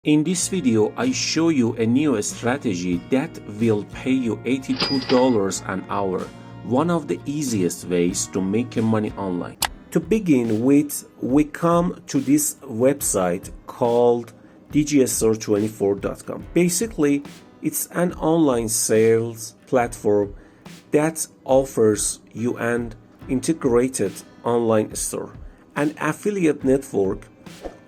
In this video, I show you a new strategy that will pay you $82 an hour, one of the easiest ways to make your money online. To begin with, we come to this website called dgsr24.com. Basically, it's an online sales platform that offers you an integrated online store, an affiliate network,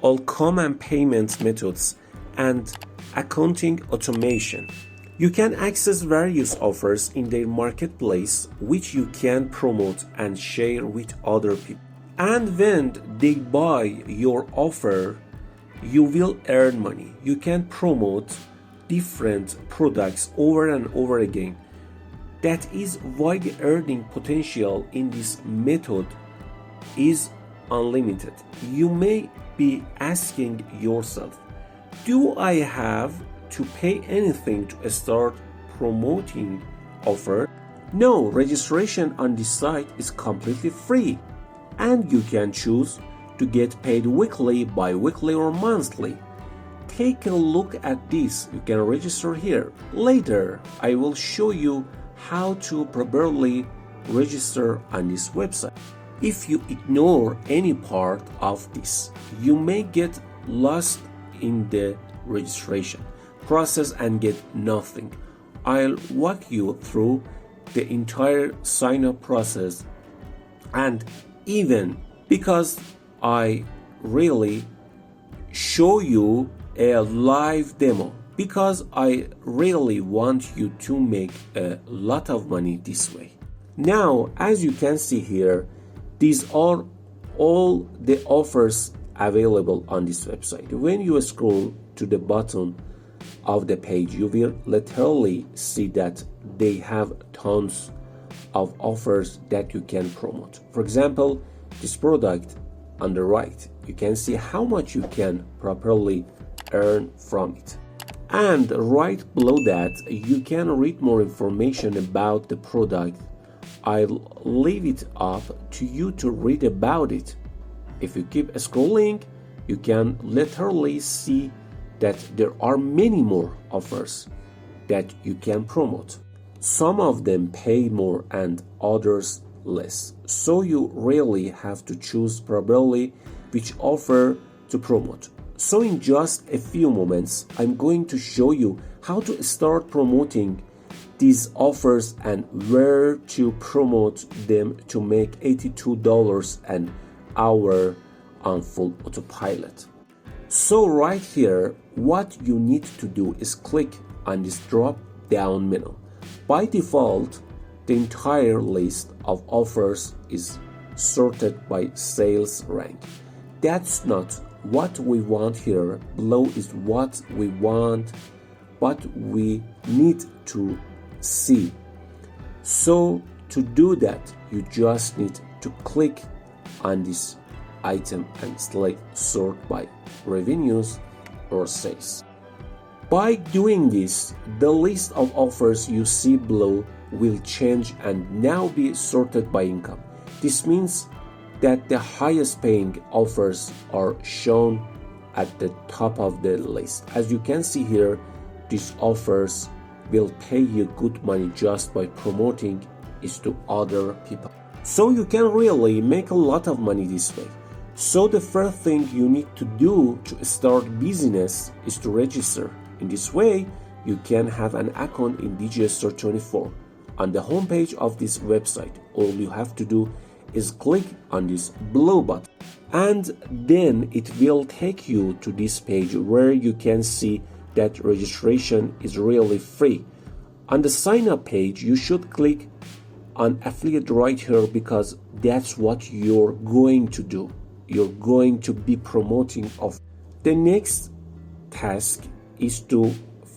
all common payment methods, and accounting automation. You can access various offers in their marketplace which you can promote and share with other people. And when they buy your offer, you will earn money. You can promote different products over and over again. That is why the earning potential in this method is unlimited. You may be asking yourself, do I have to pay anything to start promoting offer? No, registration on this site is completely free, and you can choose to get paid weekly, bi-weekly, or monthly. Take a look at this. You can register here. Later, I will show you how to properly register on this website. If you ignore any part of this, you may get lost in the registration process and get nothing. I'll walk you through the entire sign-up process, and even because I really show you a live demo, because I really want you to make a lot of money this way. Now, as you can see here, these are all the offers available on this website. When you scroll to the bottom of the page, you will literally see that they have tons of offers that you can promote. For example, this product on the right, you can see how much you can properly earn from it. And right below that, you can read more information about the product. I'll leave it up to you to read about it. If you keep scrolling, you can literally see that there are many more offers that you can promote. Some of them pay more and others less. So you really have to choose properly which offer to promote. So in just a few moments, I'm going to show you how to start promoting these offers and where to promote them to make $82 an hour on full autopilot. So right here, what you need to do is click on this drop down menu. By default, the entire list of offers is sorted by sales rank. That's not what we want here. Below is what we want, what we need to see. So to do that, you just need to click on this item and select sort by revenues or sales. By doing this, the list of offers you see below will change and now be sorted by income. This means that the highest paying offers are shown at the top of the list. As you can see here, these offers will pay you good money just by promoting it to other people. So you can really make a lot of money this way. So the first thing you need to do to start business is to register. In this way, you can have an account in dgsr24. On the homepage of this website, all you have to do is click on this blue button, and then it will take you to this page where you can see that registration is really free. On the sign up page, you should click on affiliate right here, because that's what you're going to do. You're going to be promoting off. The next task is to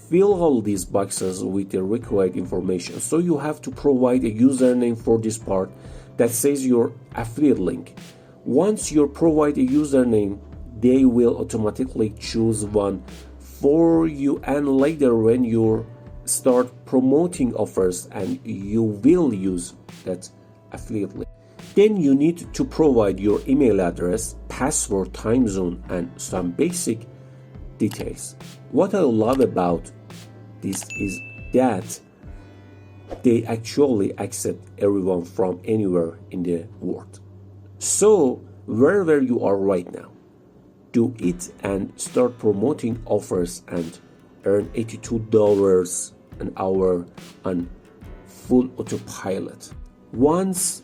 fill all these boxes with the required information. So you have to provide a username for this part that says your affiliate link. Once you provide a username, they will automatically choose one for you, and later when you start promoting offers and you will use that affiliate link, then you need to provide your email address, password, time zone, and some basic details. What I love about this is that they actually accept everyone from anywhere in the world. So wherever you are right now, do it and start promoting offers and earn $82 an hour on full autopilot. Once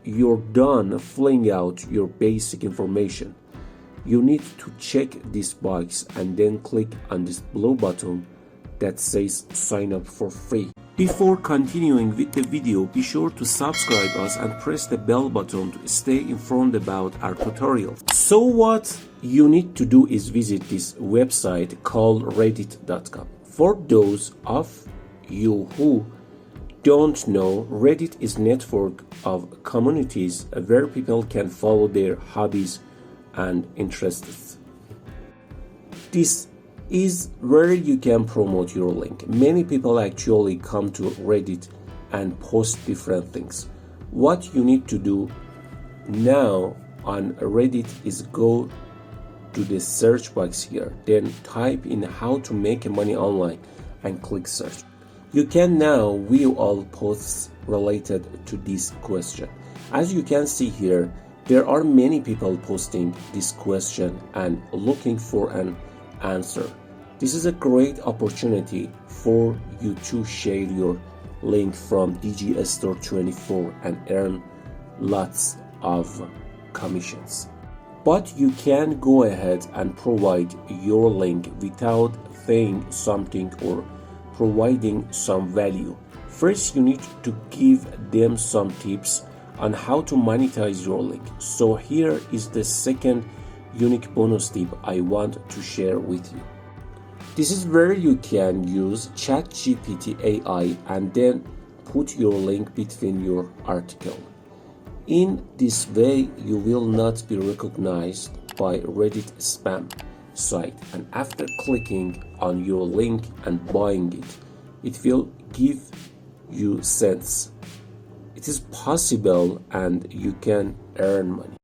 you're done filling out your basic information, you need to check this box and then click on this blue button that says sign up for free. Before continuing with the video, be sure to subscribe us and press the bell button to stay informed about our tutorials. So what you need to do is visit this website called reddit.com. For those of you who don't know, Reddit is a network of communities where people can follow their hobbies and interests. This is where you can promote your link. Many people actually come to Reddit and post different things. What you need to do now on Reddit is go to the search box here, then type in how to make money online and click search. You can now view all posts related to this question. As you can see here, there are many people posting this question and looking for an answer. This is a great opportunity for you to share your link from DG Store 24 and earn lots of commissions. But you can go ahead and provide your link without saying something or providing some value. First, you need to give them some tips on how to monetize your link. So here is the second unique bonus tip I want to share with you. This is where you can use ChatGPT AI and then put your link between your article. In this way, you will not be recognized by Reddit spam site, and after clicking on your link and buying it, it will give you cents. It is possible and you can earn money.